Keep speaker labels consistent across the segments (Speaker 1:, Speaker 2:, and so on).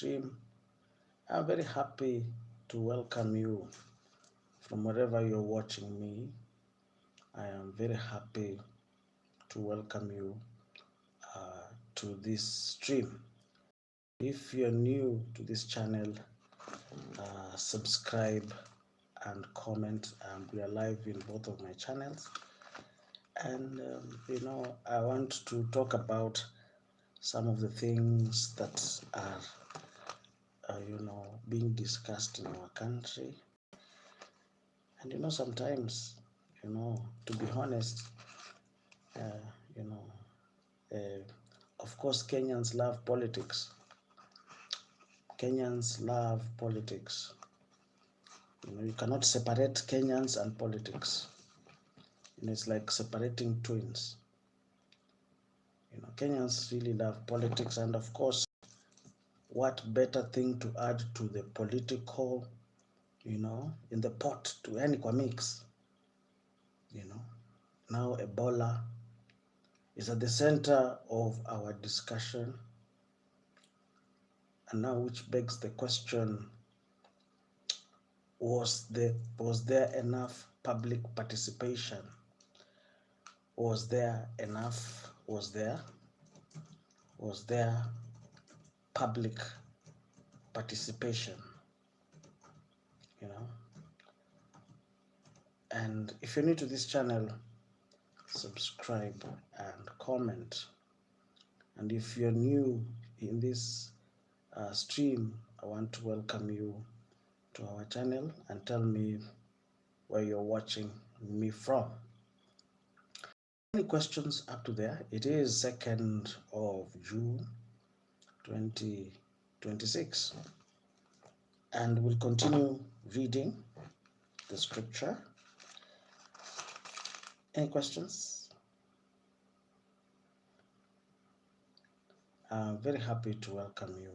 Speaker 1: stream. I'm very happy to welcome you from wherever you're watching me. I am very happy to welcome you to this stream. If you're new to this channel, subscribe and comment. We are live in both of my channels. And, I want to talk about some of the things that are being discussed in our country. And sometimes, to be honest, of course, Kenyans love politics. Kenyans love politics. You cannot separate Kenyans and politics. It's like separating twins. Kenyans really love politics, and of course, what better thing to add to the political, in the pot to any mix. Now Ebola is at the center of our discussion, and now which begs the question, was there enough public participation? Was there public participation? And if you're new to this channel, subscribe and comment. And if you're new in this stream, I want to welcome you to our channel and tell me where you're watching me from. Any questions up to there? It is 2nd of June 2026, and we'll continue reading the scripture. Any questions? I'm very happy to welcome you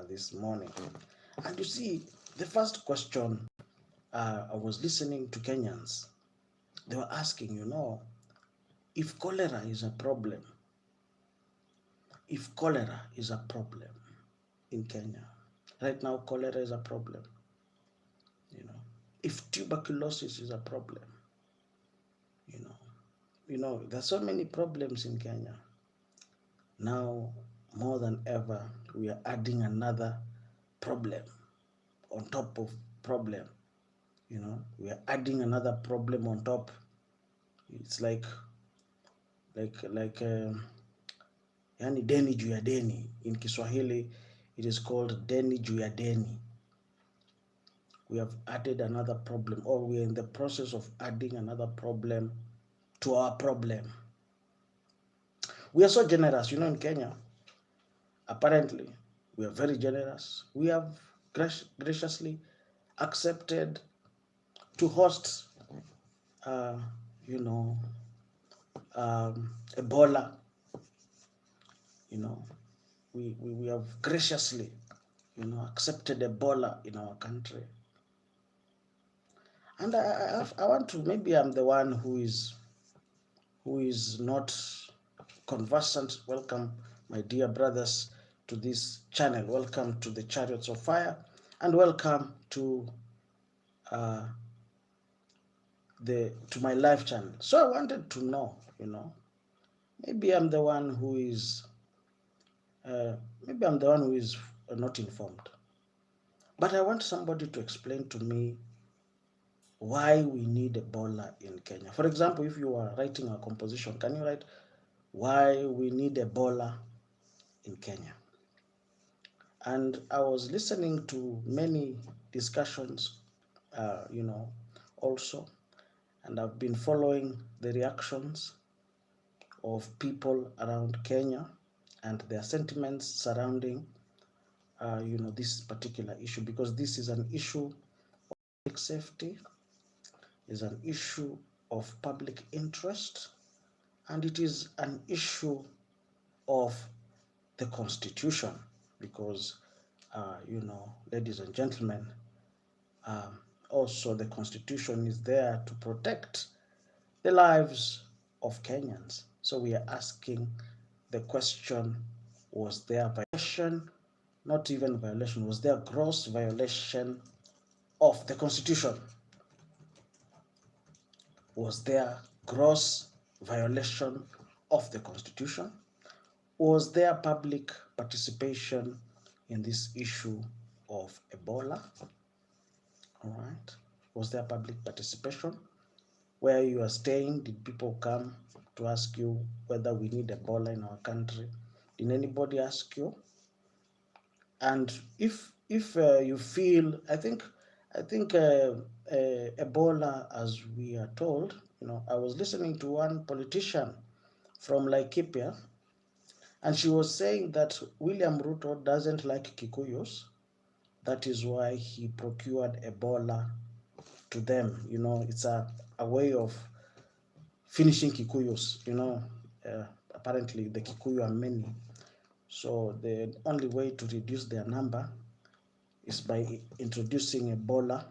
Speaker 1: this morning. And you see, the first question, I was listening to Kenyans. They were asking, if cholera is a problem, in Kenya. Right now, cholera is a problem. If tuberculosis is a problem, there's so many problems in Kenya. Now, more than ever, we are adding another problem on top of problem. We are adding another problem on top. It's like yani deni juu ya deni. In Kiswahili, it is called deni juu ya deni. We have added another problem, or we are in the process of adding another problem to our problem. We are so generous, in Kenya. Apparently, we are very generous. We have graciously accepted to host, Ebola. We have graciously, accepted Ebola in our country. And I want to, maybe I'm the one who is not conversant. Welcome, my dear brothers, to this channel. Welcome to the Chariots of Fire, and welcome to my live channel. So I wanted to know, maybe I'm the one who is not informed. But I want somebody to explain to me why we need Ebola in Kenya. For example, if you are writing a composition, can you write why we need Ebola in Kenya? And I was listening to many discussions, also, and I've been following the reactions of people around Kenya and their sentiments surrounding, this particular issue, because this is an issue of public safety, is an issue of public interest, and it is an issue of the Constitution, because, ladies and gentlemen, also the Constitution is there to protect the lives of Kenyans. So we are asking the question, was there violation not even violation, was there gross violation of the Constitution? Was there gross violation of the Constitution? Was there public participation in this issue of Ebola? All right. Was there public participation? Where you are staying, did people come to ask you whether we need Ebola in our country? Did anybody ask you? And if you feel, I think Ebola, as we are told, I was listening to one politician from Laikipia, and she was saying that William Ruto doesn't like Kikuyus. That is why he procured Ebola to them. It's a way of finishing Kikuyus. Apparently the Kikuyu are many. So the only way to reduce their number is by introducing Ebola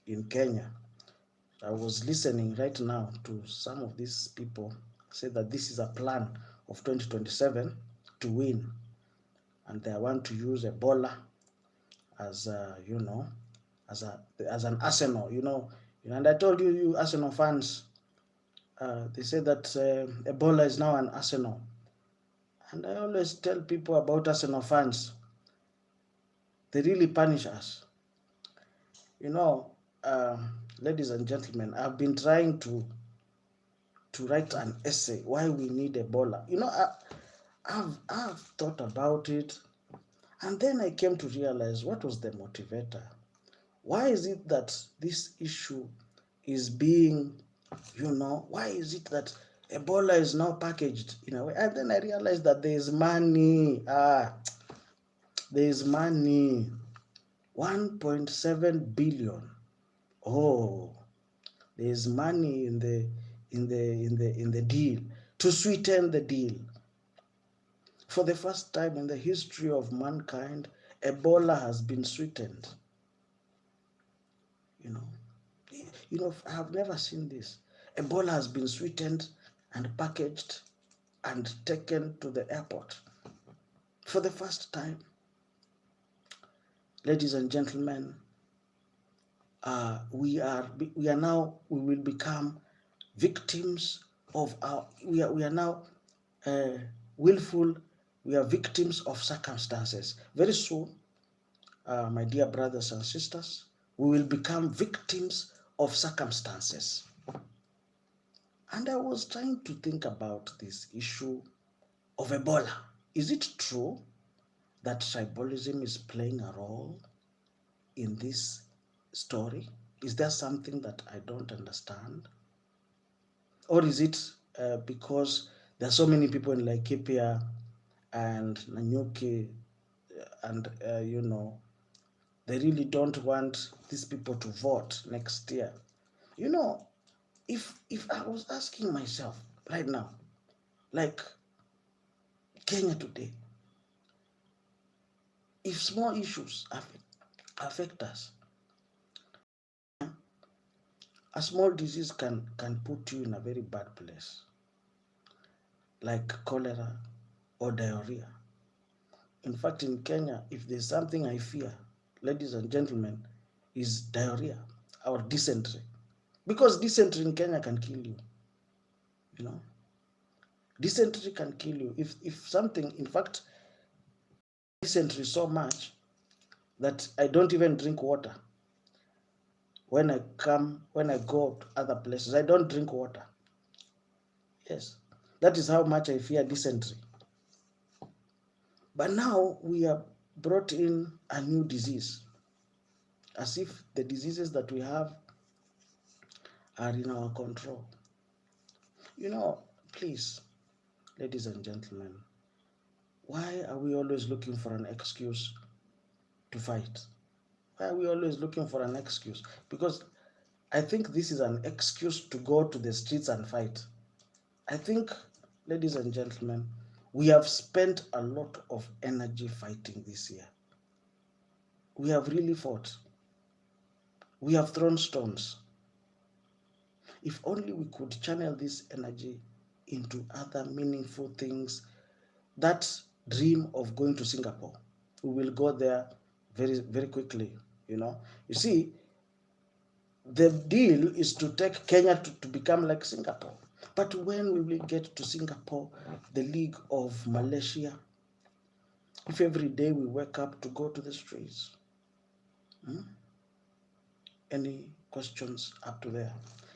Speaker 1: in Kenya. I was listening right now to some of these people say that this is a plan of 2027 to win, and they want to use Ebola as as an arsenal. And I told you Arsenal fans, they say that Ebola is now an arsenal, and I always tell people about Arsenal fans. They really punish us. Ladies and gentlemen, I've been trying to write an essay why we need Ebola. I've thought about it, and then I came to realize what was the motivator. Why is it that this issue is being, why is it that Ebola is now packaged in a way? And then I realized that there is money. There is money. 1.7 billion. Oh, there is money in the deal to sweeten the deal. For the first time in the history of mankind, Ebola has been sweetened. I have never seen this. Ebola has been sweetened and packaged and taken to the airport. For the first time, ladies and gentlemen, we will become victims of we are now willful. We are victims of circumstances. Very soon, my dear brothers and sisters, we will become victims of circumstances. And I was trying to think about this issue of Ebola. Is it true that tribalism is playing a role in this story? Is there something that I don't understand? Or is it because there are so many people in Laikipia and Nanyuki and, they really don't want these people to vote next year? If I was asking myself right now, like Kenya today, if small issues affect us, a small disease can put you in a very bad place, like cholera or diarrhea. In fact, in Kenya, if there's something I fear, ladies and gentlemen, is diarrhea or dysentery. Because dysentery in Kenya can kill you. Dysentery can kill you. If something, in fact, dysentery so much that I don't even drink water. When I go to other places, I don't drink water. Yes, that is how much I fear dysentery. But now we have brought in a new disease, as if the diseases that we have are in our control. Please, ladies and gentlemen, why are we always looking for an excuse to fight? Why are we always looking for an excuse? Because I think this is an excuse to go to the streets and fight. I think, ladies and gentlemen, we have spent a lot of energy fighting this year. We have really fought. We have thrown stones. If only we could channel this energy into other meaningful things. That dream of going to Singapore, we will go there very, very quickly. You see, the deal is to take Kenya to become like Singapore. But when will we get to Singapore, the League of Malaysia, if every day we wake up to go to the streets? Any questions up to there?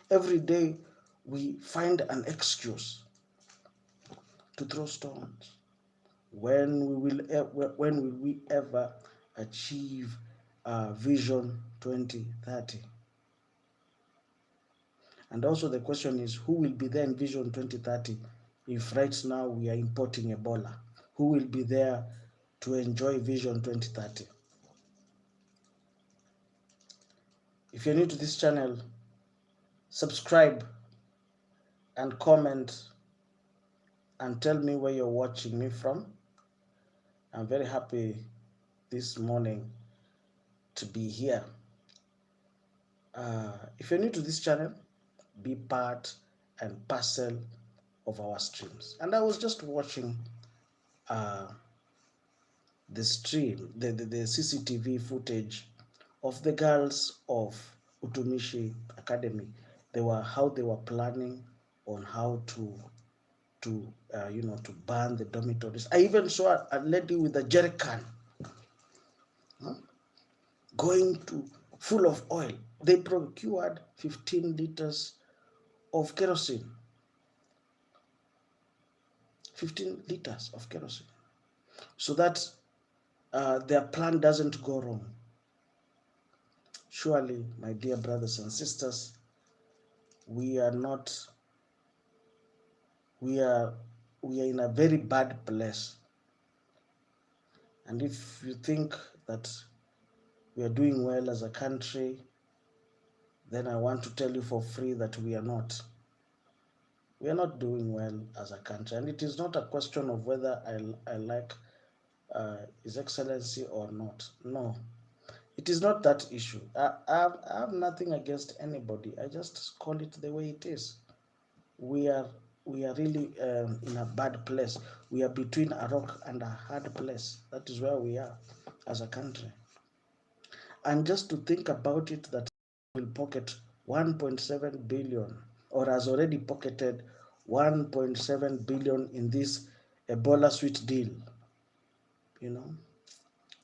Speaker 1: Every day we find an excuse to throw stones. When will we ever achieve Vision 2030? And also the question is, who will be there in Vision 2030 if right now we are importing Ebola? Who will be there to enjoy Vision 2030? If you're new to this channel, subscribe and comment and tell me where you're watching me from. I'm very happy this morning to be here. If you're new to this channel, be part and parcel of our streams. And I was just watching the stream, the CCTV footage of the girls of Utumishi Academy. How they were planning on how to burn the dormitories. I even saw a lady with a jerry can going to full of oil. They procured 15 liters of kerosene. 15 liters of kerosene. So that their plan doesn't go wrong. Surely, my dear brothers and sisters, we are in a very bad place. And if you think that we are doing well as a country, then I want to tell you for free that we are not. We are not doing well as a country. And it is not a question of whether I like His Excellency or not. No, it is not that issue. I have nothing against anybody. I just call it the way it is. We are really in a bad place. We are between a rock and a hard place. That is where we are as a country. And just to think about it, that will pocket 1.7 billion, or has already pocketed 1.7 billion in this Ebola sweet deal.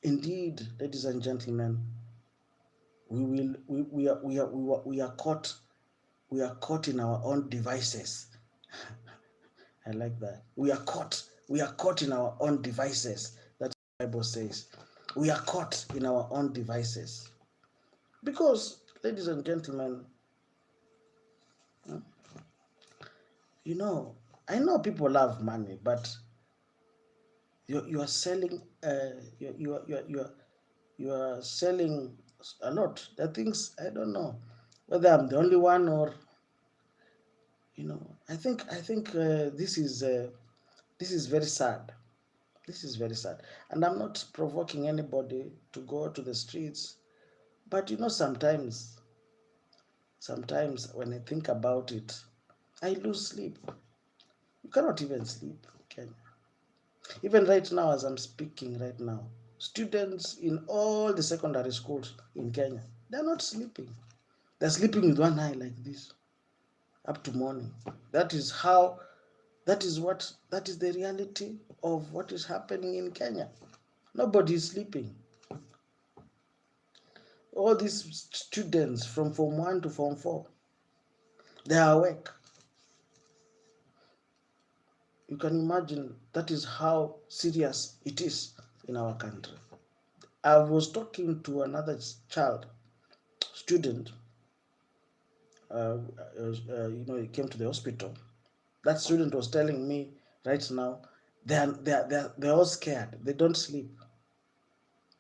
Speaker 1: Indeed, ladies and gentlemen, we are caught in our own devices. I like that. We are caught in our own devices. That's what the Bible says. We are caught in our own devices. Because, ladies and gentlemen, I know people love money, but you are selling you are selling a lot. The things, I don't know whether I'm the only one, or I think this is very sad. This is very sad. And I'm not provoking anybody to go to the streets, but sometimes when I think about it, I lose sleep. You cannot even sleep, can you? Even right now, as I'm speaking right now, students in all the secondary schools in Kenya, they're not sleeping. They're sleeping with one eye like this up to morning. That is the reality of what is happening in Kenya. Nobody is sleeping. All these students from Form 1 to Form 4, they are awake. You can imagine that is how serious it is in our country. I was talking to another student. He came to the hospital. That student was telling me right now, they're all scared. They don't sleep.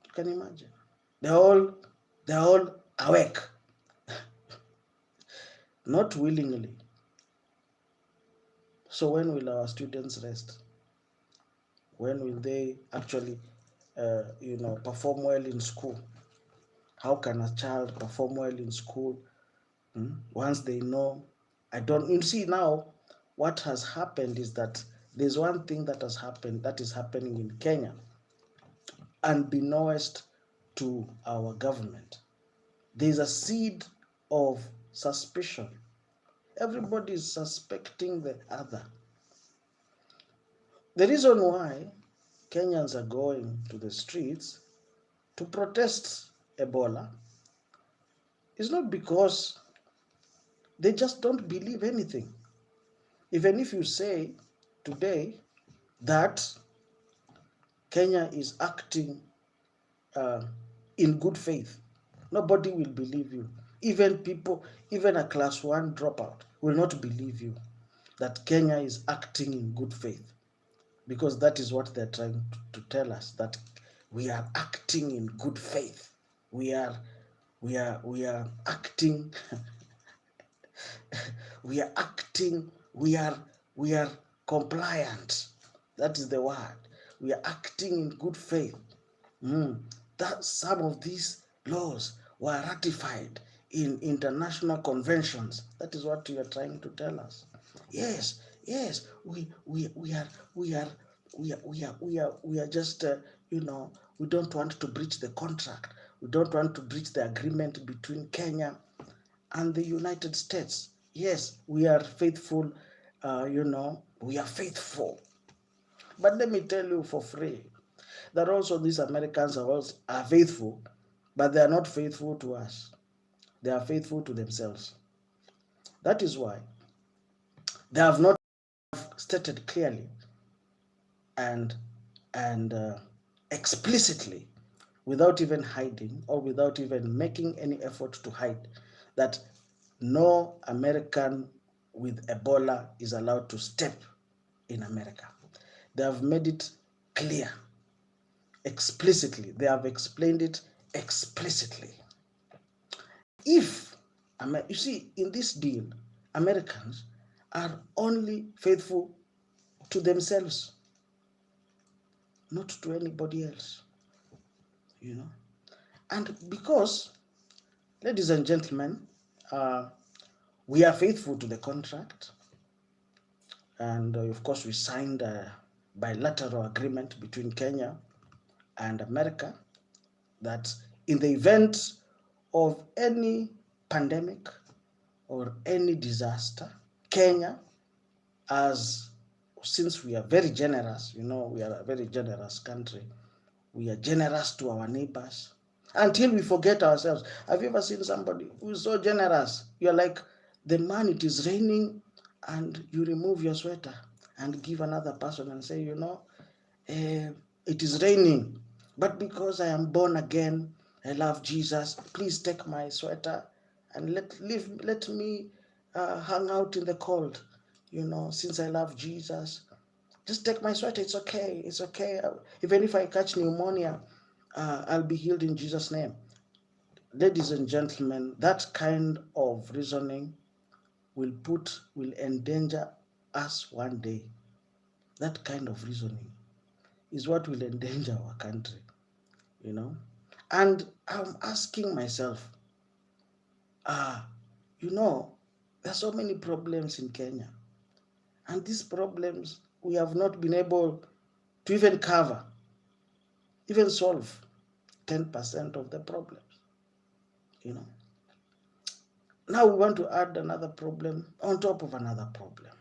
Speaker 1: You can imagine. They're all awake, not willingly. So when will our students rest? When will they actually, perform well in school? How can a child perform well in school once they know? You see, now what has happened is that there's one thing that is happening in Kenya. unbeknownst to our government. There's a seed of suspicion. Everybody is suspecting the other. The reason why Kenyans are going to the streets to protest Ebola is not because they just don't believe anything. Even if you say today that Kenya is acting uh, in good faith, nobody will believe you. Even a class 1 dropout will not believe you that Kenya is acting in good faith, because that is what they're trying to tell us, that we are acting in good faith. We are acting we are acting, we are compliant. That is the word. We are acting in good faith. That some of these laws were ratified in international conventions. That is what you are trying to tell us. Yes, we are just we don't want to breach the contract. We don't want to breach the agreement between Kenya and the United States. Yes, we are faithful. We are faithful. But let me tell you for free that also these Americans are faithful, but they are not faithful to us. They are faithful to themselves. That is why they have not stated clearly and explicitly, without even hiding or without even making any effort to hide, that no American with Ebola is allowed to step in America. They have made it clear explicitly. They have explained it explicitly. If, you see, in this deal, Americans are only faithful to themselves, not to anybody else, And because, ladies and gentlemen, we are faithful to the contract, and of course we signed a bilateral agreement between Kenya and America that in the event of any pandemic or any disaster, Kenya, since we are very generous, we are a very generous country, we are generous to our neighbors until we forget ourselves. Have you ever seen somebody who is so generous? You're like the man, it is raining, and you remove your sweater and give another person and say, it is raining, but because I am born again, I love Jesus, please take my sweater and let me hang out in the cold, since I love Jesus. Just take my sweater, it's okay, it's okay. Even if I catch pneumonia, I'll be healed in Jesus' name. Ladies and gentlemen, that kind of reasoning will endanger us one day. That kind of reasoning is what will endanger our country, And I'm asking myself, there are so many problems in Kenya. And these problems, we have not been able to even cover, even solve 10% of the problems, Now we want to add another problem on top of another problem.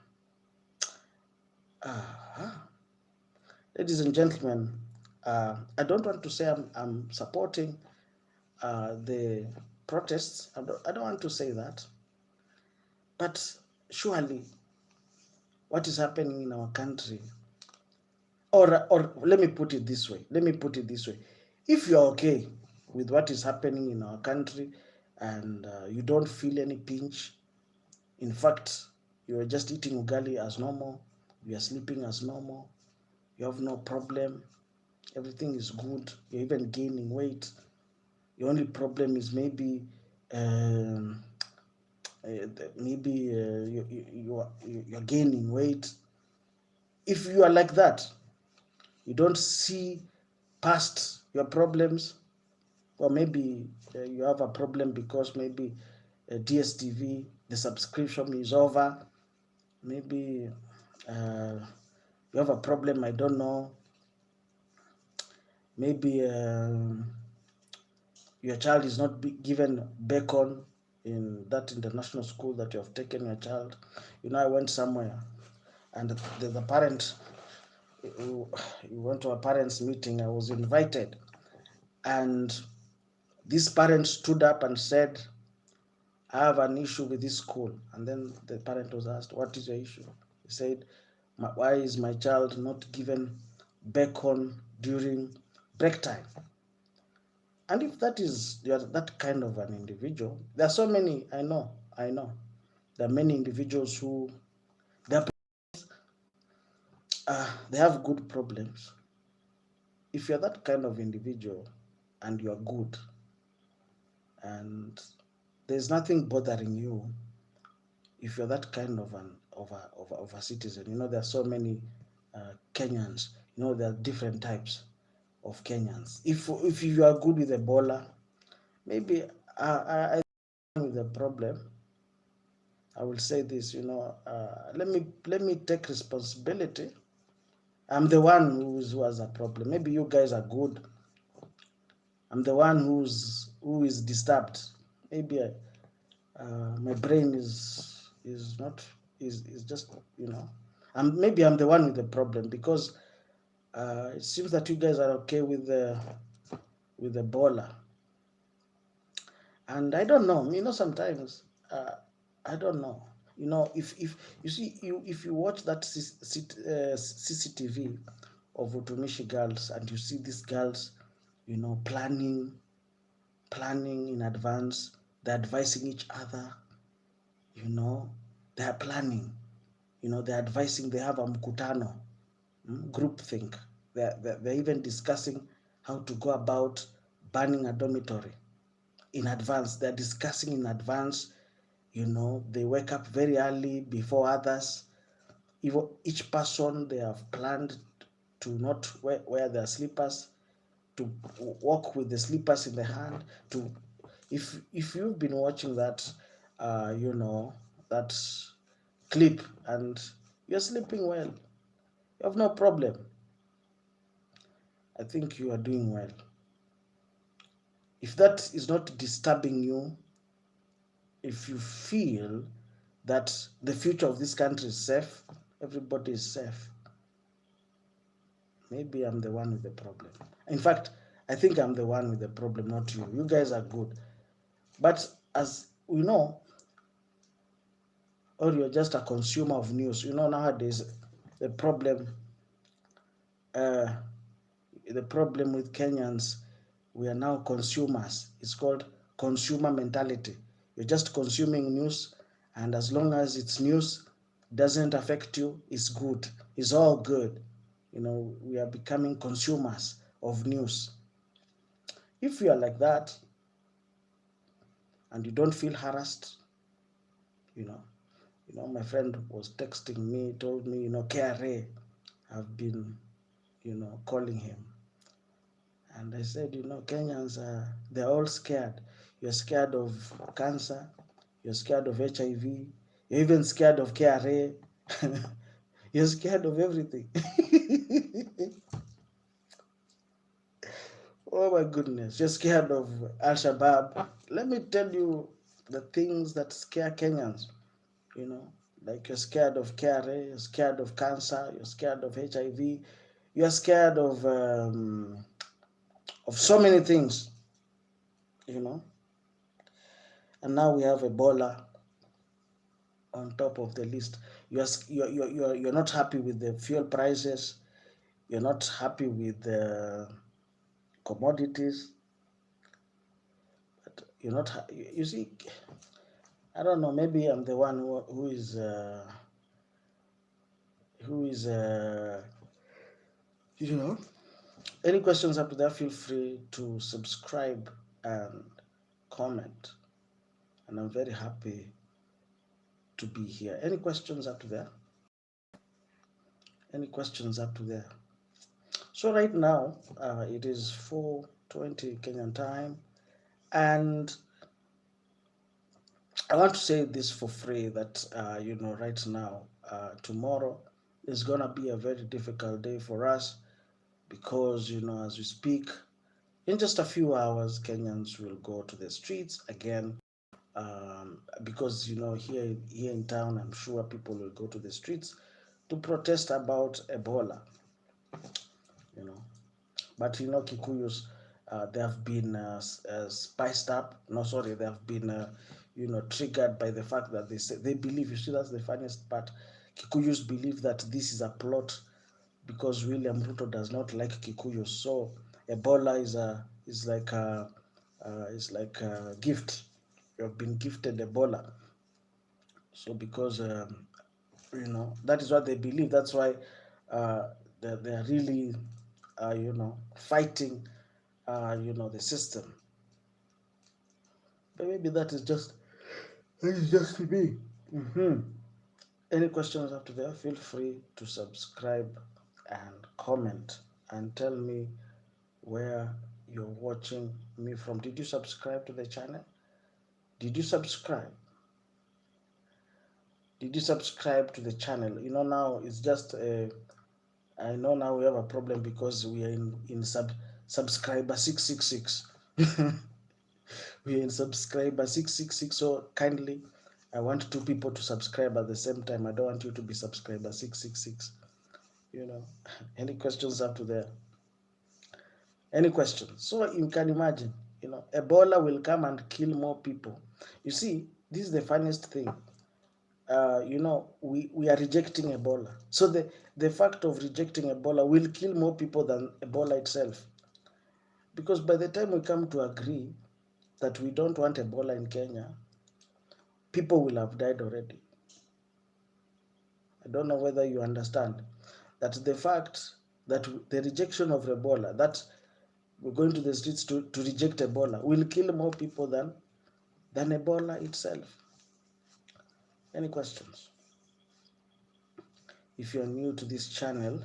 Speaker 1: Ladies and gentlemen, I don't want to say I'm supporting the protests. I don't want to say that. But surely what is happening in our country, or let me put it this way. If you're okay with what is happening in our country and you don't feel any pinch, in fact, you're just eating ugali as normal, you are sleeping as normal, you have no problem, everything is good, you're even gaining weight, your only problem is maybe you're gaining weight. If you are like that, you don't see past your problems, or maybe you have a problem because maybe DSTV, the subscription is over, maybe you have a problem, I don't know, maybe your child is not given bacon in that international school that you have taken your child. I went somewhere, and the parent, we went to a parents meeting. I was invited, and this parent stood up and said, I have an issue with this school. And then the parent was asked, what is your issue? He said, why is my child not given bacon during break time? And if you are that kind of an individual, there are so many, I know. There are many individuals who, they have good problems. If you're that kind of individual and you're good and there's nothing bothering you, if you're that kind of a citizen, there are so many Kenyans. There are different types of Kenyans. If you are good with Ebola, maybe I with the problem. I will say this, let me take responsibility. I'm the one who has a problem. Maybe you guys are good. I'm the one who is disturbed. Maybe my brain is not is just maybe I'm the one with the problem, because it seems that you guys are okay with the Ebola, and I don't know. Sometimes I don't know. If you see if you watch that CCTV of Utumishi girls, and you see these girls, planning in advance, they're advising each other, they're planning, they're advising, they have a mkutano, group think. They're even discussing how to go about burning a dormitory in advance. They're discussing in advance. They wake up very early before others. Even each person, they have planned to not wear their slippers, to walk with the slippers in the hand. To if you've been watching that, that clip, and you're sleeping well, you have no problem. I think you are doing well. If that is not disturbing you, if you feel that the future of this country is safe, everybody is safe, maybe I'm the one with the problem. In fact, I think I'm the one with the problem, not you. You guys are good. But as we know, or you're just a consumer of news, nowadays the problem with Kenyans, we are now consumers. It's called consumer mentality. You're just consuming news, and as long as it's news, doesn't affect you, it's good. It's all good. We are becoming consumers of news. If you are like that and you don't feel harassed, my friend was texting me, told me, KRA have been, calling him. And I said, Kenyans, they're all scared. You're scared of cancer. You're scared of HIV. You're even scared of KRA. You're scared of everything. Oh my goodness. You're scared of Al-Shabaab. Let me tell you the things that scare Kenyans. Like you're scared of KRA, you're scared of cancer, you're scared of HIV, you're scared of so many things, and now we have Ebola on top of the list. You're not happy with the fuel prices, you're not happy with the commodities, but you're not you see, I don't know, maybe I'm the one who is any questions up there, feel free to subscribe and comment, and I'm very happy to be here. Any questions up there? Any questions up there? So right now, it is 4:20 Kenyan time, and I want to say this for free that right now, tomorrow is gonna be a very difficult day for us, because, as we speak, in just a few hours, Kenyans will go to the streets again. Because, here in town, I'm sure people will go to the streets to protest about Ebola. You know, but Kikuyus, they have been spiced up. No, sorry, they have been triggered by the fact that they believe. You see, that's the funniest part. Kikuyus believe that this is a plot because William Ruto does not like Kikuyus. So Ebola is like a gift. You have been gifted Ebola. So because that is what they believe. That's why they are really fighting the system. But maybe that is just me. Any questions after there? Feel free to subscribe and comment and tell me where you're watching me from. Did you subscribe to the channel? Did you subscribe? Did you subscribe to the channel? Now it's just I know now we have a problem because we are in subscriber 666. We are in subscriber 666. So kindly, I want two people to subscribe at the same time. I don't want you to be subscriber 666. Any questions up to there? Any questions? So you can imagine, Ebola will come and kill more people. You see, this is the funniest thing. We are rejecting Ebola. So the fact of rejecting Ebola will kill more people than Ebola itself. Because by the time we come to agree that we don't want Ebola in Kenya, people will have died already. I don't know whether you understand that the fact that the rejection of Ebola, that we're going to the streets to reject Ebola, will kill more people than Ebola itself. Any questions? If you're new to this channel,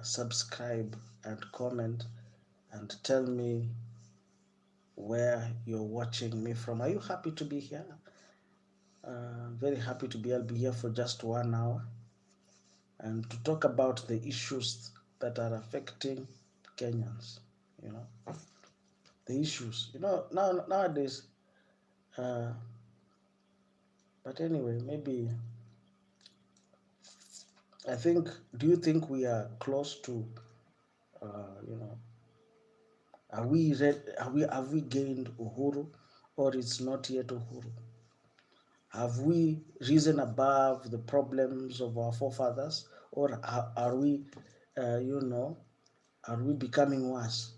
Speaker 1: subscribe and comment and tell me where you're watching me from. Are you happy to be here? Very happy to be. I'll be here for just 1 hour and to talk about the issues that are affecting Kenyans. The issues. Nowadays. But anyway, maybe I think. Do you think we are close to? Are we have we gained Uhuru, or it's not yet Uhuru? Have we risen above the problems of our forefathers, or are we, are we becoming worse?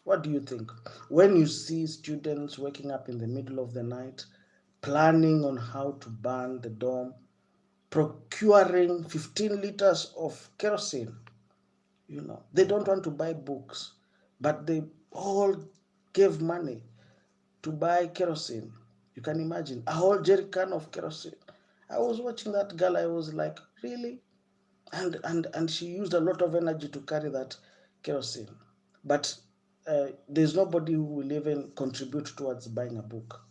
Speaker 1: What do you think? When you see students waking up in the middle of the night, planning on how to burn the dome, procuring 15 liters of kerosene, they don't want to buy books, but they all gave money to buy kerosene. You can imagine a whole jerrycan of kerosene. I was watching that girl. I was like, really? And she used a lot of energy to carry that kerosene. But there's nobody who will even contribute towards buying a book.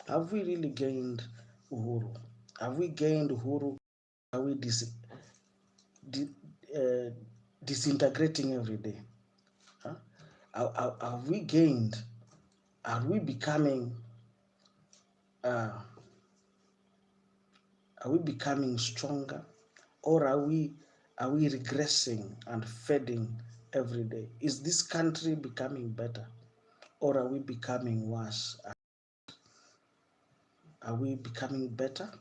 Speaker 1: Have we really gained Uhuru? Have we gained Uhuru? Are we disintegrating every day? Huh? Have we gained? Are we becoming? Are we becoming stronger, or are we regressing and fading every day? Is this country becoming better, or are we becoming worse? Are we becoming better?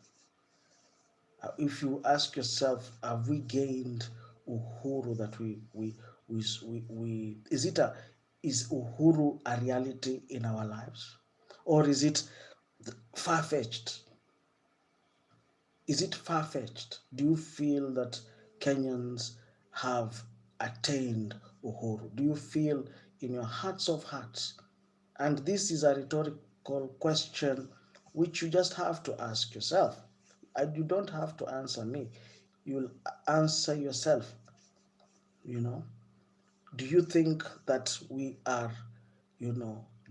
Speaker 1: If you ask yourself, have we gained Uhuru that we is Uhuru a reality in our lives, or is it far-fetched? Is it far-fetched? Do you feel that Kenyans have attained Uhuru? Do you feel in your hearts of hearts? And this is a rhetorical question which you just have to ask yourself. You don't have to answer me. You'll answer yourself. Do you think that we are,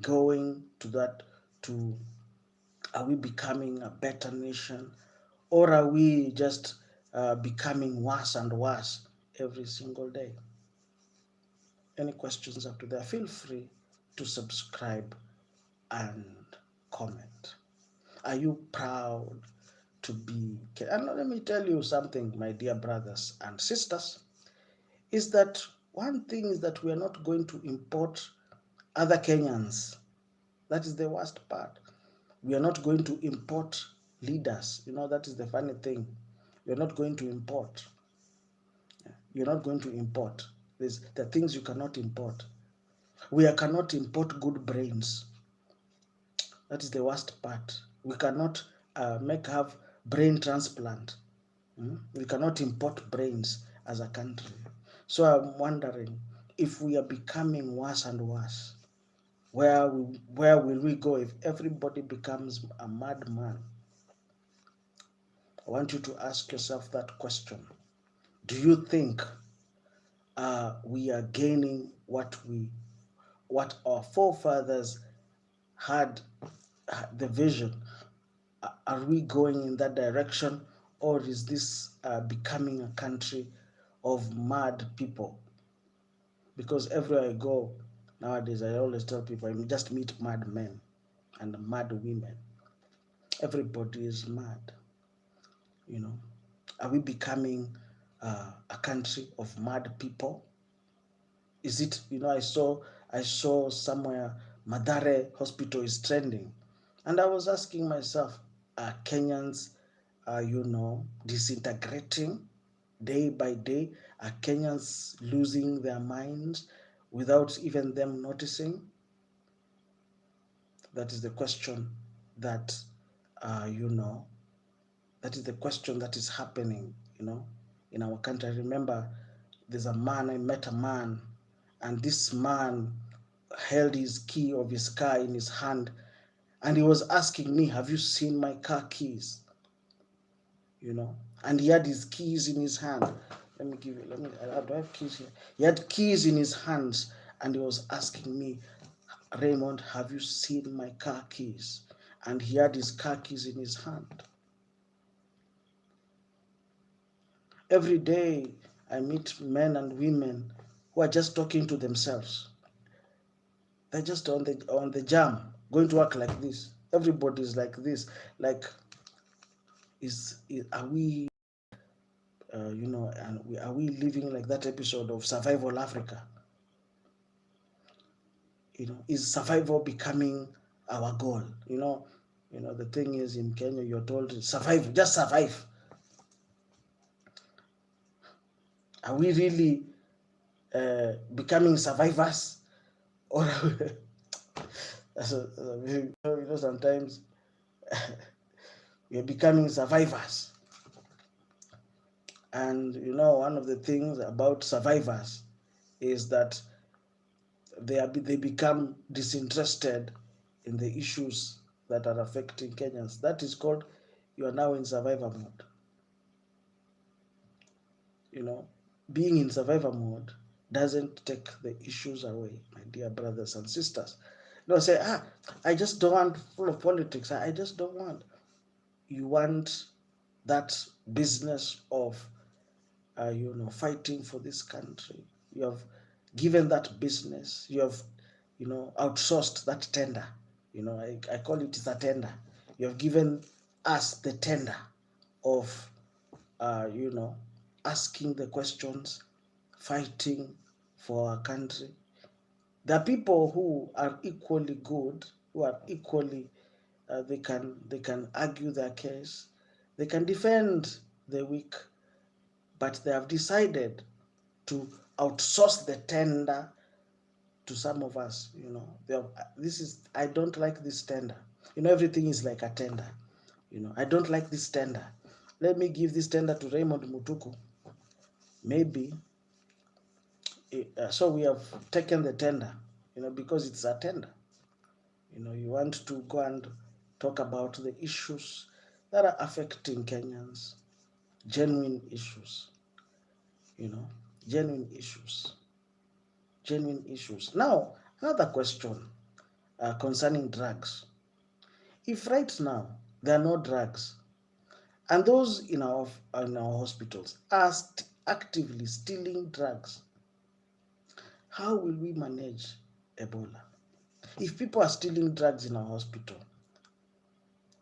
Speaker 1: going to that, are we becoming a better nation, or are we just becoming worse and worse every single day? any questions up to there, feel free to subscribe and comment. Are you proud to be? And let me tell you something, my dear brothers and sisters, is that one thing is that we are not going to import other Kenyans. That is the worst part. We are not going to import leaders. That is the funny thing. You're not going to import. You're not going to import. There's the things you cannot import. We cannot import good brains. That is the worst part. We cannot have brain transplant. We cannot import brains as a country. So I'm wondering if we are becoming worse and worse. Where will we go if everybody becomes a madman? I want you to ask yourself that question. Do you think we are gaining what our forefathers had the vision? Are we going in that direction, or is this becoming a country of mad people? Because everywhere I go nowadays, I always tell people I just meet mad men and mad women. Everybody is mad. Are we becoming a country of mad people? Is it? I saw somewhere Madare Hospital is trending, and I was asking myself, are Kenyans, disintegrating day by day? Are Kenyans losing their minds without even them noticing? That is the question that, that is the question that is happening, in our country. I remember I met a man, and this man held his key of his car in his hand, and he was asking me, have you seen my car keys? And he had his keys in his hand. Do I have keys here? He had keys in his hands, and he was asking me, Raymond, have you seen my car keys? And he had his car keys in his hand. Every day I meet men and women who are just talking to themselves. They're just on the jam, going to work like this. Everybody's like this. Like, are we, and are we living like that episode of Survival Africa? Is survival becoming our goal? The thing is, in Kenya, you're told to survive, just survive. Are we really becoming survivors? Or sometimes we're becoming survivors. And one of the things about survivors is that they become disinterested in the issues that are affecting Kenyans. That is called, you are now in survivor mode. Being in survivor mode doesn't take the issues away, my dear brothers and sisters. Say, I just don't want full of politics. I just don't want. You want that business of, fighting for this country. You have given that business. You have, outsourced that tender. I call it the tender. You have given us the tender of, asking the questions, fighting for our country. There are people who are equally good, who are equally, they can argue their case, they can defend the weak, but they have decided to outsource the tender to some of us. I don't like this tender. Everything is like a tender. I don't like this tender. Let me give this tender to Raymond Mutuku. Maybe. So we have taken the tender, because it's a tender. You want to go and talk about the issues that are affecting Kenyans, genuine issues, genuine issues. Now, another question concerning drugs. If right now there are no drugs, and those in our hospitals are actively stealing drugs, How will we manage Ebola? If people are stealing drugs in our hospital,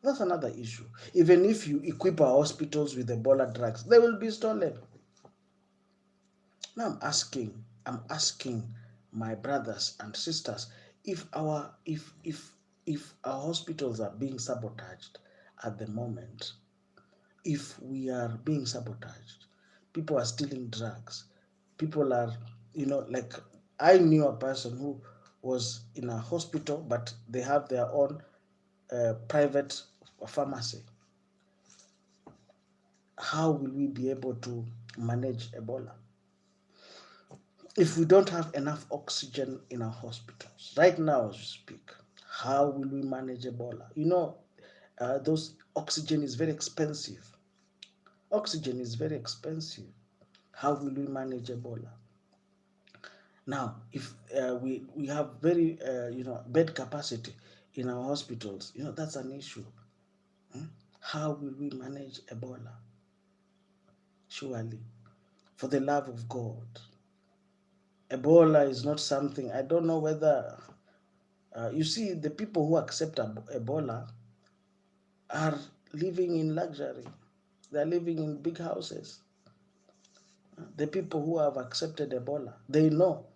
Speaker 1: that's another issue. Even if you equip our hospitals with Ebola drugs, they will be stolen. Now I'm asking my brothers and sisters, if our hospitals are being sabotaged at the moment, if we are being sabotaged, people are stealing drugs, people are, like, I knew a person who was in a hospital, but they have their own private pharmacy. How will we be able to manage Ebola? If we don't have enough oxygen in our hospitals right now as we speak, how will we manage Ebola? Those oxygen is very expensive. Oxygen is very expensive. How will we manage Ebola? Now, if we have very bed capacity in our hospitals, that's an issue. How will we manage Ebola? Surely, for the love of God, Ebola is not something, I don't know whether, you see, the people who accept Ebola are living in luxury. They're living in big houses. The people who have accepted Ebola, they know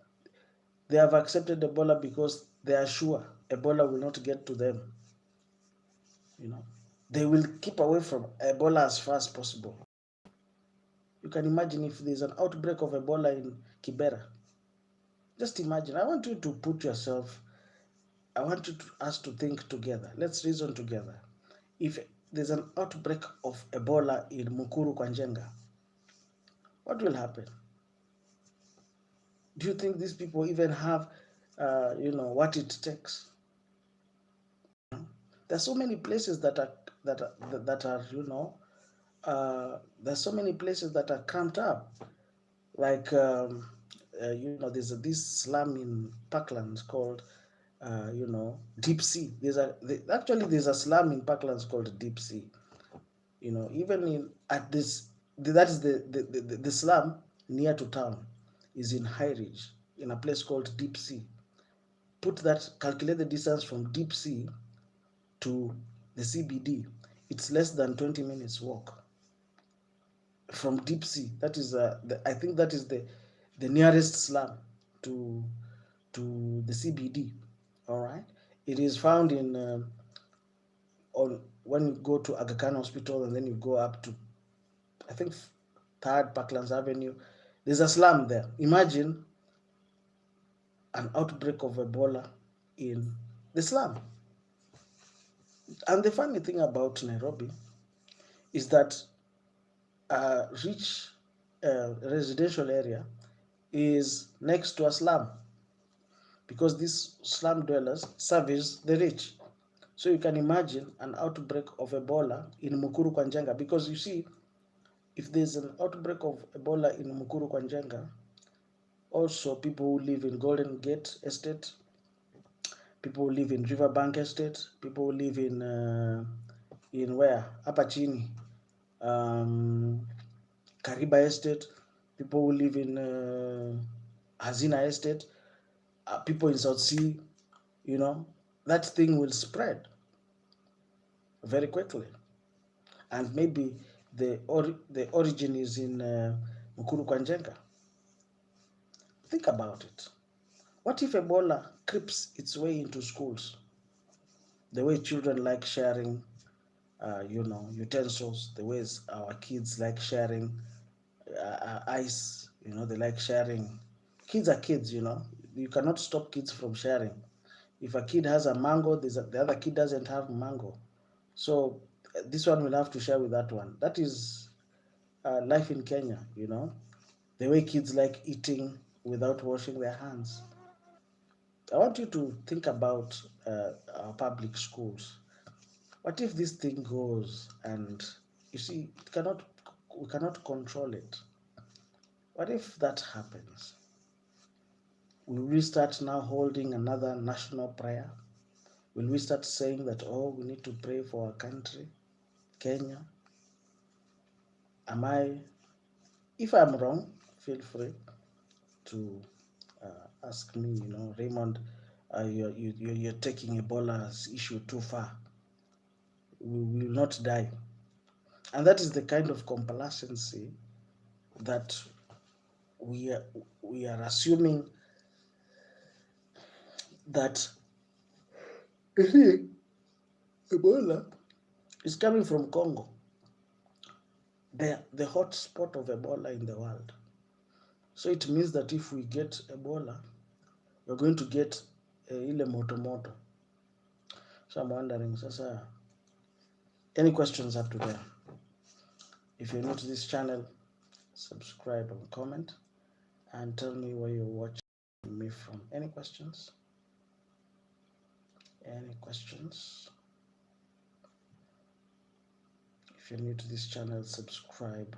Speaker 1: they have accepted Ebola because they are sure Ebola will not get to them. They will keep away from Ebola as far as possible. You can imagine if there's an outbreak of Ebola in Kibera. Just imagine. I want you to put yourself, I want us to think together. Let's reason together. If there's an outbreak of Ebola in Mukuru Kwanjenga, what will happen? Do you think these people even have, what it takes? There's so many places that are, there's so many places that are cramped up. Like, there's this slum in Parklands called, Deep Sea. There's a slum in Parklands called Deep Sea. Even that is the slum near to town is in High Ridge, in a place called Deep Sea. Calculate the distance from Deep Sea to the CBD. It's less than 20 minutes walk from Deep Sea. That is, I think that is the nearest slum to the CBD. All right, it is found in on when you go to Aga Khan Hospital and then you go up to, I think, 3rd Parklands Avenue. There's a slum there. Imagine an outbreak of Ebola in the slum. And the funny thing about Nairobi is that a rich residential area is next to a slum, because these slum dwellers service the rich. So you can imagine an outbreak of Ebola in Mukuru Kwanjenga, because you see, if there's an outbreak of Ebola in Mukuru Kwanjenga, also people who live in Golden Gate Estate, people who live in Riverbank Estate, people who live in where? Apachini, Kariba Estate, people who live in Hazina Estate, people in South Sea, that thing will spread very quickly. And maybe the origin is in Mukuru Kwanjenga. Think about it. What if Ebola creeps its way into schools? The way children like sharing, utensils, the ways our kids like sharing ice, they like sharing. Kids are kids, You cannot stop kids from sharing. If a kid has a mango, the other kid doesn't have mango. So this one will have to share with that one. That is life in Kenya, The way kids like eating without washing their hands. I want you to think about our public schools. What if this thing goes and, you see, we cannot control it? What if that happens? Will we start now holding another national prayer? Will we start saying that, oh, we need to pray for our country, Kenya? If I'm wrong, feel free to ask me, Raymond, you're taking Ebola's issue too far. We will not die. And that is the kind of complacency that we are assuming that Ebola is coming from Congo, the hot spot of Ebola in the world. So it means that if we get Ebola, we're going to get ile moto. So I'm wondering, Sasa, any questions up to there? If you're new to this channel, subscribe and comment, and tell me where you're watching me from. Any questions? Any questions? If you're new to this channel, subscribe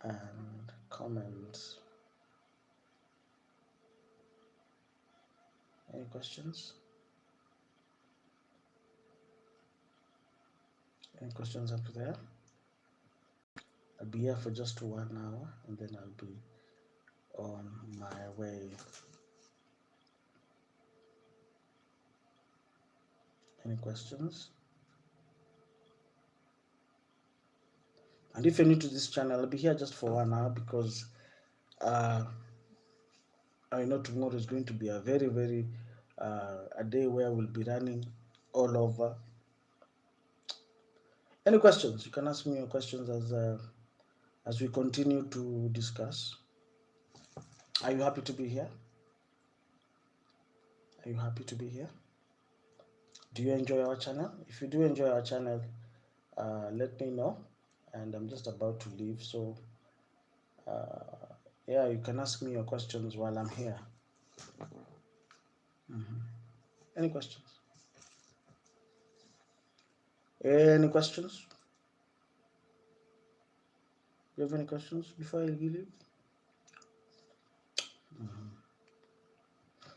Speaker 1: and comment. Any questions? Any questions up there? I'll be here for just 1 hour and then I'll be on my way. Any questions? And if you're new to this channel, I'll be here just for 1 hour because I know tomorrow is going to be a very, very a day where we'll be running all over. Any questions? You can ask me your questions as we continue to discuss. Are you happy to be here? Are you happy to be here? Do you enjoy our channel? If you do enjoy our channel, let me know. And I'm just about to leave, so yeah, you can ask me your questions while I'm here. Any questions? Any questions? Do you have any questions before I leave?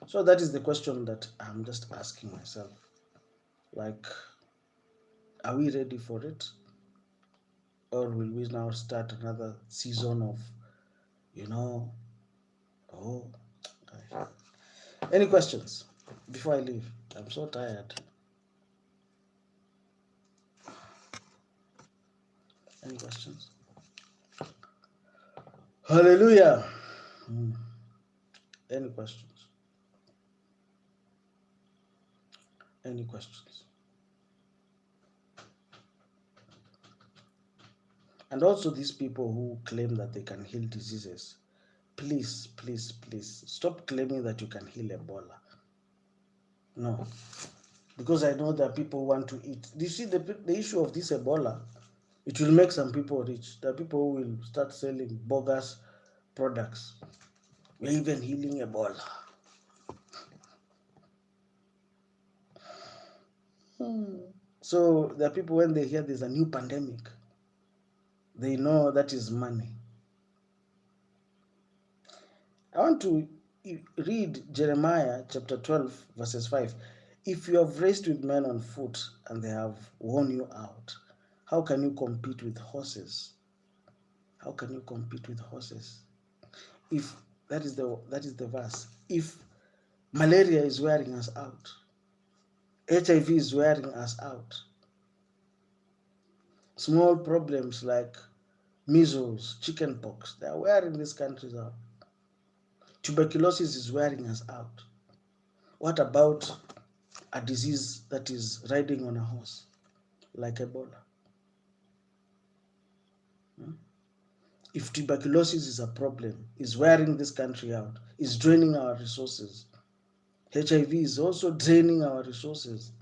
Speaker 1: So that is the question that I'm just asking myself. Like, are we ready for it? Or will we now start another season of, oh, gosh. Any questions before I leave? I'm so tired. Any questions? Hallelujah. Any questions? Any questions? And also these people who claim that they can heal diseases, please, please, please, stop claiming that you can heal Ebola. No. Because I know that people want to eat. You see, the issue of this Ebola, it will make some people rich. There are people who will start selling bogus products. We're even healing Ebola. So there are people, when they hear there's a new pandemic, they know that is money. I want to read Jeremiah chapter 12, verses 5. If you have raced with men on foot and they have worn you out, how can you compete with horses? How can you compete with horses? If that is the verse. If malaria is wearing us out, HIV is wearing us out, small problems like measles, chickenpox, they are wearing these countries out. Tuberculosis is wearing us out. What about a disease that is riding on a horse, like Ebola? If tuberculosis is a problem, is wearing this country out, is draining our resources, HIV is also draining our resources,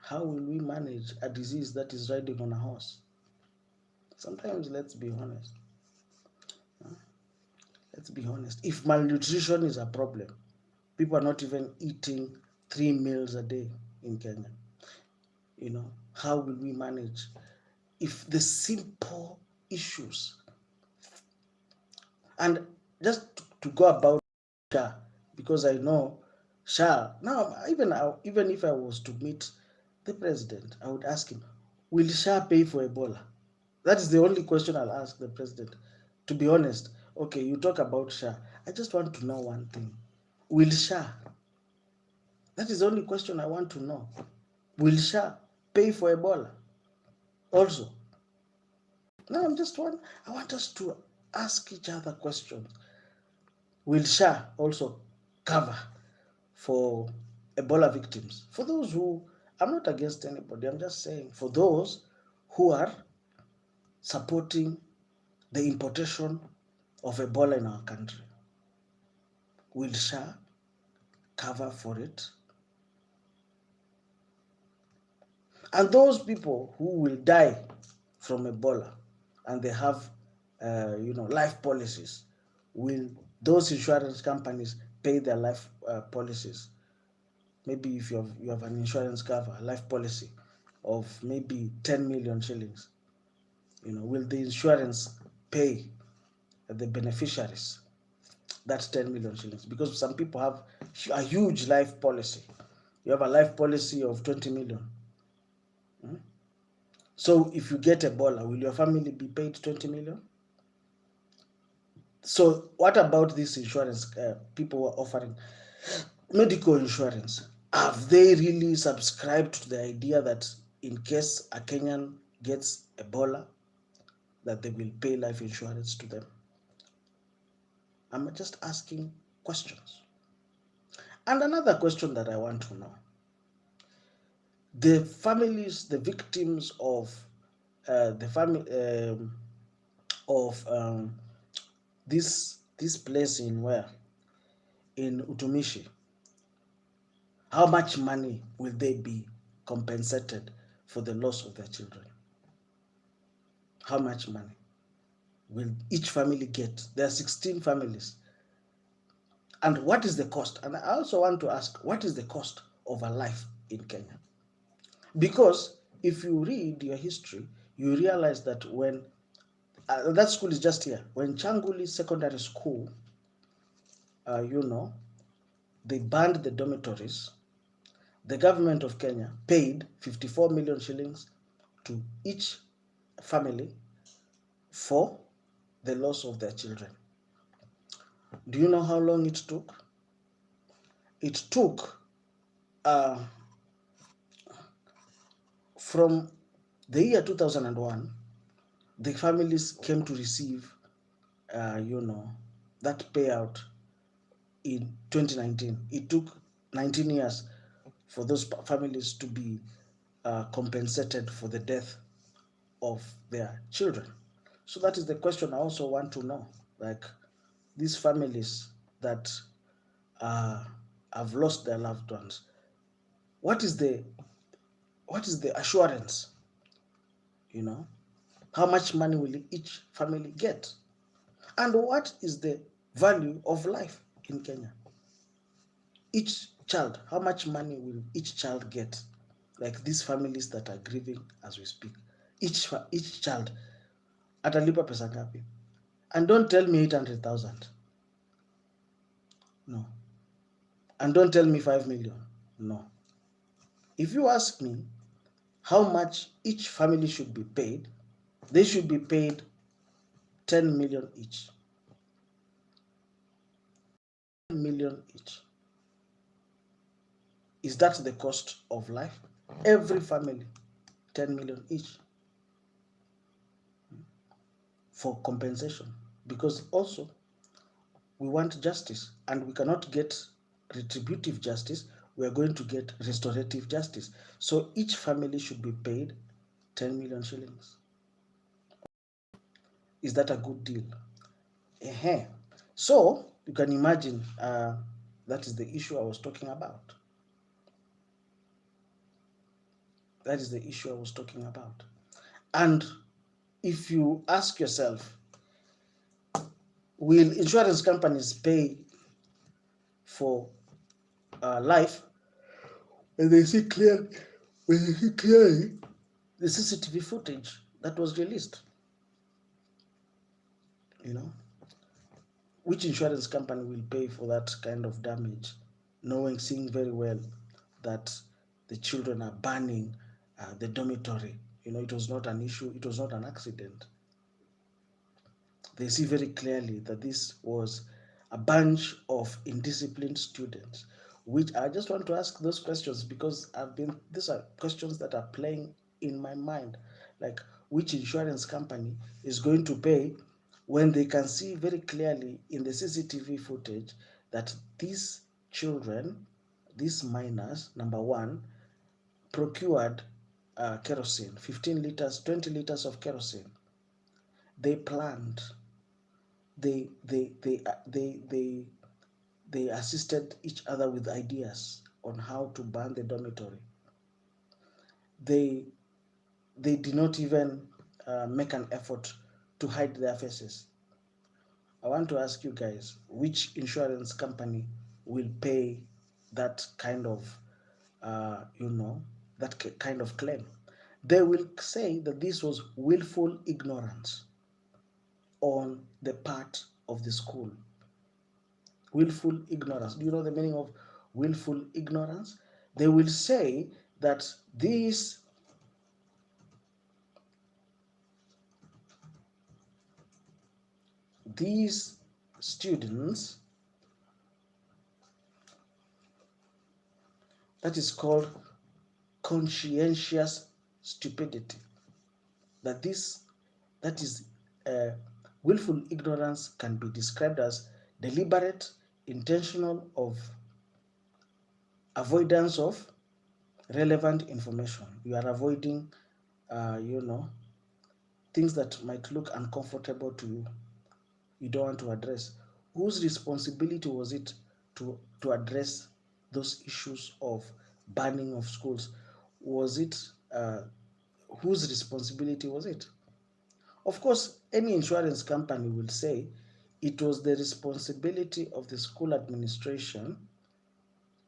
Speaker 1: how will we manage a disease that is riding on a horse? Sometimes let's be honest. Let's be honest. If malnutrition is a problem, people are not even eating 3 meals a day in Kenya. How will we manage? If the simple issues, and just to go about SHA, because I know SHA, now even if I was to meet the president, I would ask him, will SHA pay for Ebola? That is the only question I'll ask the president. To be honest, okay, you talk about SHA. I just want to know one thing. Will SHA, that is the only question I want to know. Will SHA pay for Ebola also? No, I want us to ask each other questions. Will SHA also cover for Ebola victims? For those who, I'm not against anybody, I'm just saying, for those who are supporting the importation of Ebola in our country, will SHA cover for it? And those people who will die from Ebola and they have, life policies, will those insurance companies pay their life policies? Maybe if you have an insurance cover, a life policy of maybe 10 million shillings, will the insurance pay the beneficiaries that 10 million shillings? Because some people have a huge life policy. You have a life policy of 20 million. So if you get Ebola, will your family be paid 20 million? So what about this insurance? People who are offering medical insurance, have they really subscribed to the idea that in case a Kenyan gets Ebola, that they will pay life insurance to them? I'm just asking questions. And another question that I want to know, the families, the victims of the family of this place in where? In Utumishi, how much money will they be compensated for the loss of their children? How much money will each family get? There are 16 families. And what is the cost? And I also want to ask, what is the cost of a life in Kenya? Because if you read your history, you realize that when that school is just here, when Changuli Secondary School, they banned the dormitories, the government of Kenya paid 54 million shillings to each family for the loss of their children. Do you know how long it took? It took from the year 2001, the families came to receive, that payout in 2019. It took 19 years for those families to be compensated for the death of their children. So that is the question I also want to know. Like these families that have lost their loved ones, what is the assurance? How much money will each family get? And what is the value of life in Kenya? Each child, how much money will each child get? Like these families that are grieving as we speak, each child atalipa pesa ngapi? And don't tell me 800,000. No. And don't tell me 5 million. No. If you ask me how much each family should be paid, they should be paid 10 million each. 10 million each. Is that the cost of life? Every family, 10 million each for compensation. Because also, we want justice, and we cannot get retributive justice. We are going to get restorative justice. So each family should be paid 10 million shillings. Is that a good deal? So you can imagine that is the issue I was talking about. That is the issue I was talking about. And if you ask yourself, will insurance companies pay for life when they see clearly the CCTV footage that was released? Which insurance company will pay for that kind of damage, seeing very well that the children are burning the dormitory? It was not an issue, it was not an accident. They see very clearly that this was a bunch of indisciplined students, which I just want to ask those questions because these are questions that are playing in my mind, like which insurance company is going to pay when they can see very clearly in the CCTV footage that these children, these minors, number one, procured kerosene, 15 liters, 20 liters of kerosene. They planned, they they they they they they assisted each other with ideas on how to burn the dormitory. They they did not even make an effort to hide their faces. I want to ask you guys, which insurance company will pay that kind of, that kind of claim? They will say that this was willful ignorance on the part of the school. Willful ignorance. Do you know the meaning of willful ignorance? They will say that these students, that is called conscientious stupidity. That is willful ignorance can be described as deliberate, intentional of avoidance of relevant information. You are avoiding, things that might look uncomfortable to you. You don't want to address. Whose responsibility was it to address those issues of banning of schools? Was it whose responsibility was it? Of course, any insurance company will say it was the responsibility of the school administration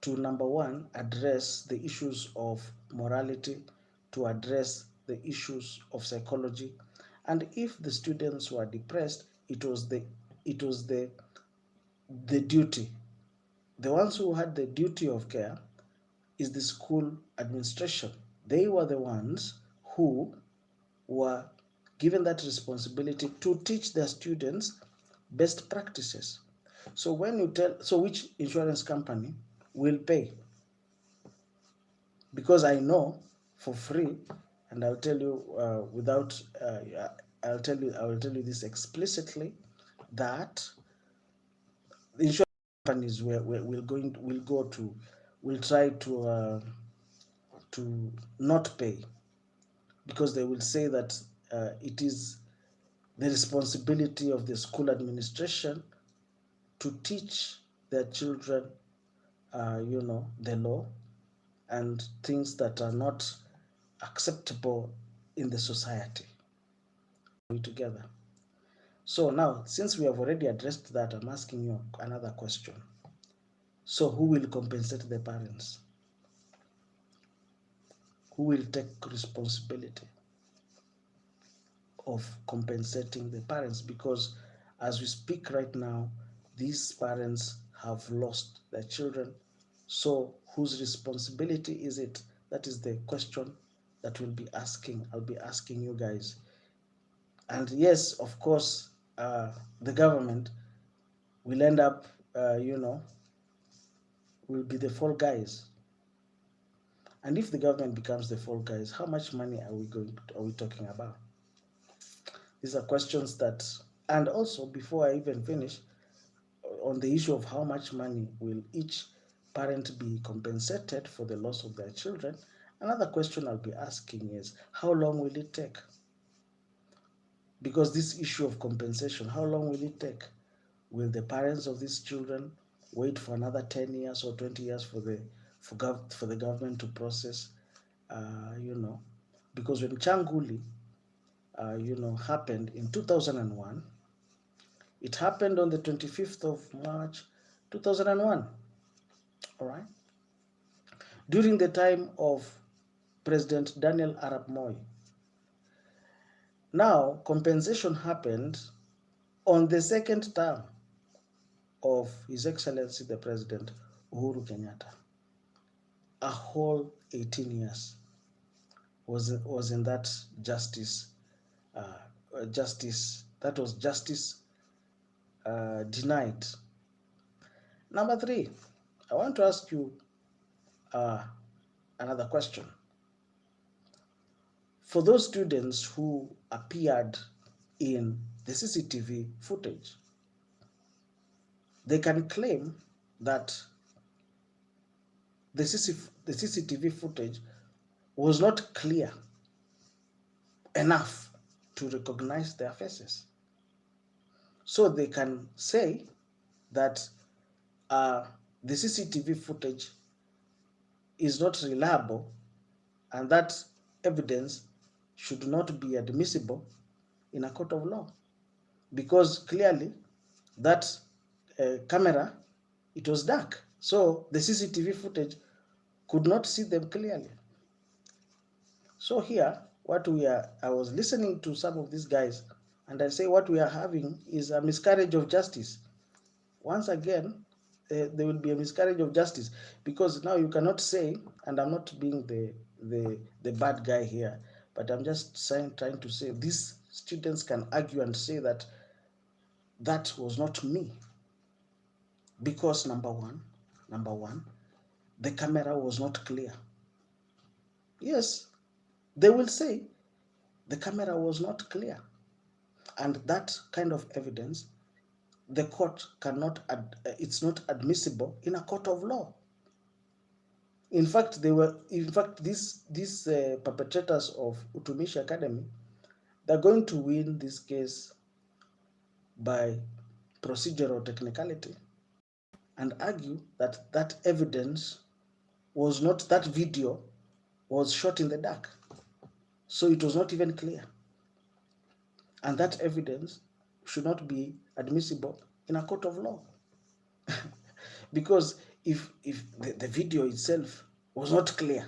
Speaker 1: to, number one, address the issues of morality, to address the issues of psychology, and if the students were depressed, it was the duty. The ones who had the duty of care is the school administration. They were the ones who were given that responsibility to teach their students best practices. So which insurance company will pay? Because I know for free, and I'll tell you I will tell you this explicitly, that the insurance companies will try to not pay, because they will say that it is the responsibility of the school administration to teach their children, the law and things that are not acceptable in the society. We together. So now, since we have already addressed that, I'm asking you another question. So who will compensate the parents? Who will take responsibility of compensating the parents? Because as we speak right now, these parents have lost their children. So whose responsibility is it? That is the question that I'll be asking you guys. And yes, of course, the government will end up, will be the fall guys. And if the government becomes the fall guys, how much money are we talking about? These are questions that, and also before I even finish on the issue of how much money will each parent be compensated for the loss of their children, another question I'll be asking is, how long will it take? Because this issue of compensation, how long will it take? Will the parents of these children wait for another 10 years or 20 years for the government to process? Because when Changuli, happened in 2001, it happened on the 25th of March, 2001. All right. During the time of President Daniel Arap Moi. Now, compensation happened on the second term of His Excellency the President Uhuru Kenyatta. A whole 18 years was in that justice denied. Number three, I want to ask you another question. For those students who appeared in the CCTV footage, they can claim that the CCTV footage was not clear enough to recognize their faces. So they can say that the CCTV footage is not reliable and that evidence should not be admissible in a court of law, because clearly that camera, it was dark, so the CCTV footage could not see them clearly. So here, I was listening to some of these guys, and I say what we are having is a miscarriage of justice. Once again, there will be a miscarriage of justice, because now you cannot say, and I'm not being the bad guy here, but I'm just trying to say these students can argue and say that that was not me, because number one, the camera was not clear. Yes, they will say the camera was not clear, and that kind of evidence, the court cannot, it's not admissible in a court of law. In fact, these perpetrators of Utumishi Academy, they're going to win this case by procedural technicality and argue that that evidence was not, that video was shot in the dark, so it was not even clear, and that evidence should not be admissible in a court of law. Because if the video itself was not clear,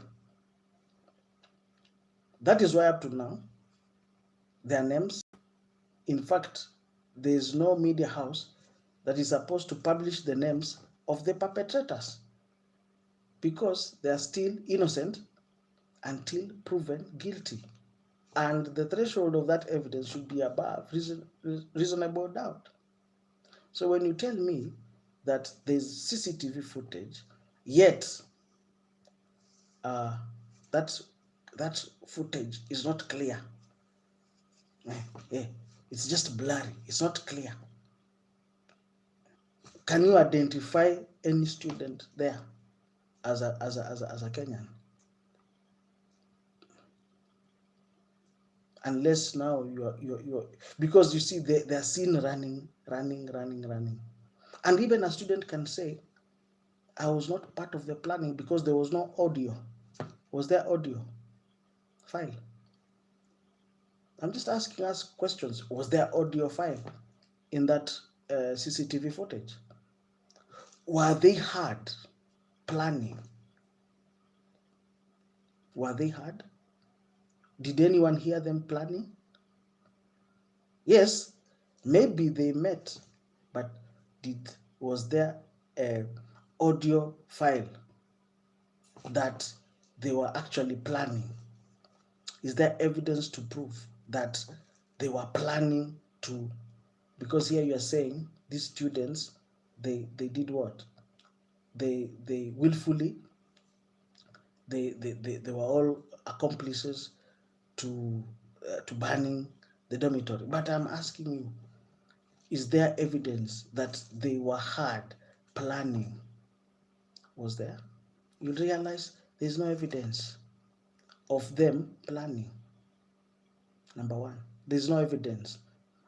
Speaker 1: that is why up to now their names, in fact, there is no media house that is supposed to publish the names of the perpetrators, because they are still innocent until proven guilty, and the threshold of that evidence should be above reasonable doubt. So when you tell me that there's CCTV footage, yet that footage is not clear, it's just blurry, it's not clear, can you identify any student there as a Kenyan? Unless now you're because you see they are seen running, and even a student can say, I was not part of the planning because there was no audio. Was there audio file? I'm just asking us questions. Was there audio file in that CCTV footage? Were they heard planning? Were they heard? Did anyone hear them planning? Yes, maybe they met, but was there an audio file that they were actually planning? Is there evidence to prove that they were planning to? Because here you are saying these students, they did what? They willfully, they were all accomplices to burning the dormitory. But I'm asking you, is there evidence that they were heard planning? Was there? You realize there's no evidence of them planning. Number one, there's no evidence.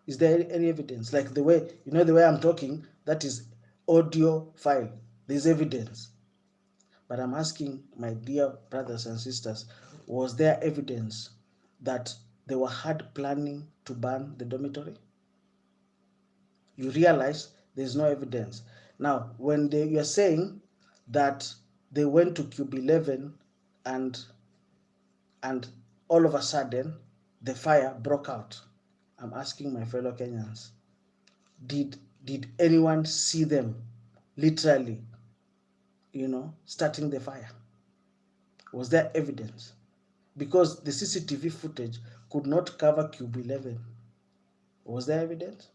Speaker 1: Is there any evidence? Like the way, the way I'm talking, that is audio file. There's evidence. But I'm asking my dear brothers and sisters, was there evidence that they were hard planning to burn the dormitory? You realize there's no evidence. Now, when you're saying that they went to Cube 11 and all of a sudden the fire broke out, I'm asking my fellow Kenyans, did anyone see them literally, starting the fire? Was there evidence? Because the CCTV footage could not cover Cube 11. Was there evidence?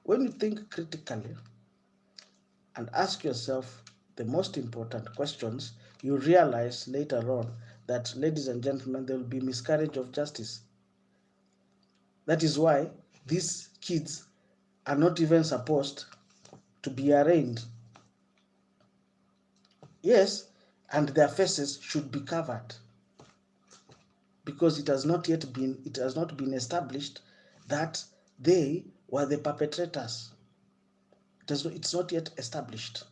Speaker 1: When you think critically, and ask yourself the most important questions, you realize later on that, ladies and gentlemen, there will be miscarriage of justice. That is why these kids are not even supposed to be arraigned. Yes, and their faces should be covered, because it has not been established that they were the perpetrators. It's not yet established.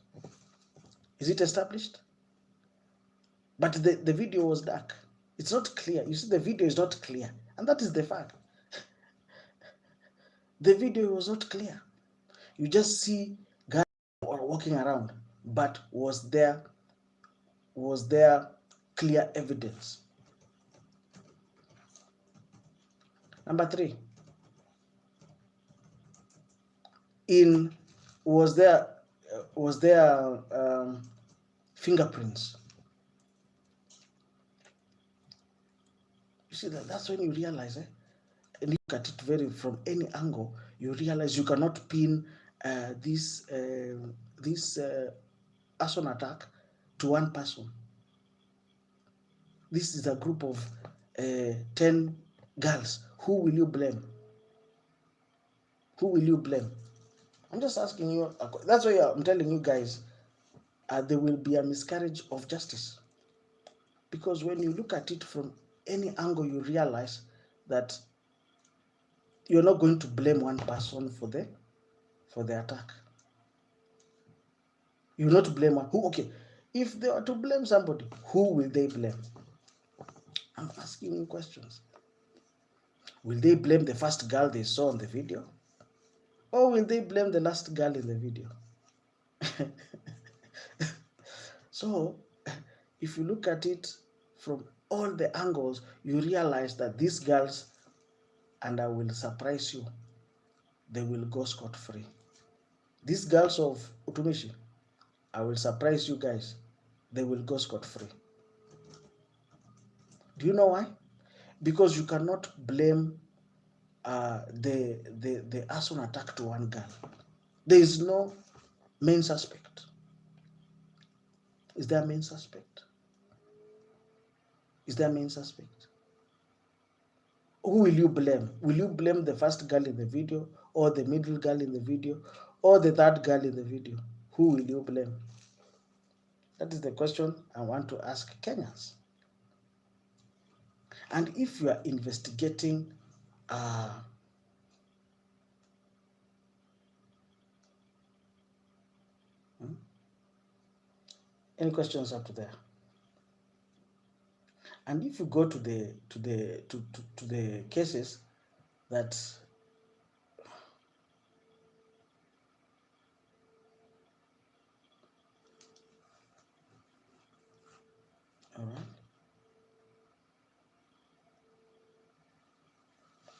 Speaker 1: Is it established? But the video was dark. It's not clear. You see, the video is not clear. And that is the fact. The video was not clear. You just see guys walking around. But was there clear evidence? Number 3. Was there fingerprints? You see, that's when you realize, and you look at it from any angle, you realize you cannot pin this arson attack to one person. This is a group of 10 girls. Who will you blame? Who will you blame? I'm just asking you. That's why I'm telling you guys, there will be a miscarriage of justice. Because when you look at it from any angle, you realize that you're not going to blame one person for the attack. You will not blame one. Who? Okay, if they are to blame somebody, who will they blame? I'm asking you questions. Will they blame the first girl they saw in the video? Or will they blame the last girl in the video? So, if you look at it from all the angles, you realize that these girls, and I will surprise you, they will go scot-free. These girls of Utumishi, I will surprise you guys, they will go scot-free. Do you know why? Because you cannot blame the arson attack to one girl. There is no main suspect. Is there a main suspect? Is there a main suspect? Who will you blame? Will you blame the first girl in the video, or the middle girl in the video, or the third girl in the video? Who will you blame? That is the question I want to ask Kenyans. And if you are investigating any questions up to there? And if you go to the cases that all right.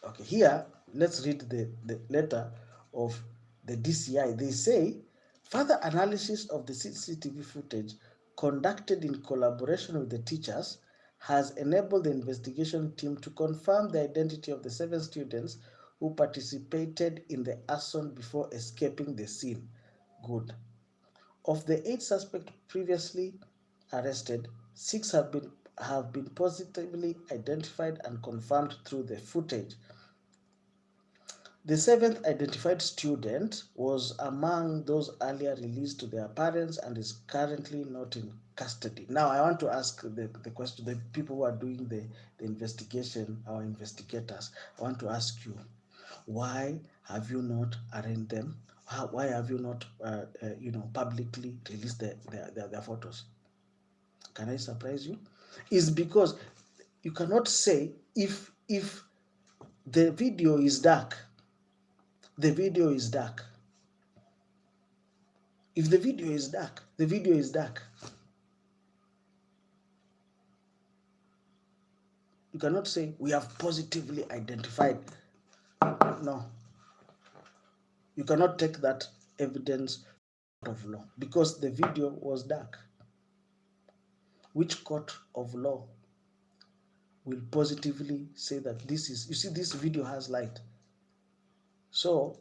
Speaker 1: Okay, here let's read the letter of the DCI. They say further analysis of the CCTV footage conducted in collaboration with the teachers has enabled the investigation team to confirm the identity of the 7 students who participated in the arson before escaping the scene. Good. Of the 8 suspects previously arrested, 6 have been positively identified and confirmed through the footage. The 7th identified student was among those earlier released to their parents and is currently not in custody. Now, I want to ask the question, the people who are doing the investigation, our investigators, I want to ask you, why have you not arraigned them? Why have you not, publicly released their photos? Can I surprise you? It's because you cannot say if the video is dark. The video is dark. If the video is dark, the video is dark. You cannot say we have positively identified. No. You cannot take that evidence out of law because the video was dark. Which court of law will positively say that this is, you see, this video has light? So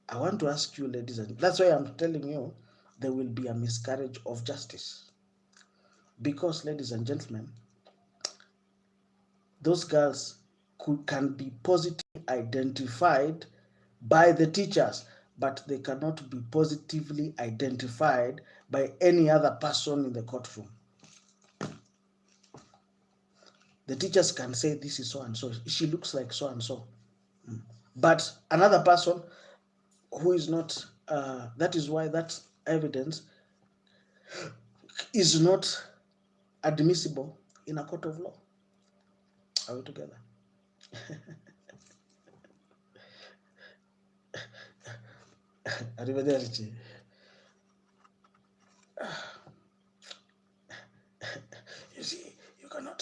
Speaker 1: I want to ask you, ladies and that's why I'm telling you there will be a miscarriage of justice. Because, ladies and gentlemen, those girls can be positively identified by the teachers, but they cannot be positively identified by any other person in the courtroom. The teachers can say this is so and so, she looks like so and so. But another person who is not, that is why that evidence is not admissible in a court of law. Are we together? Arrivederci.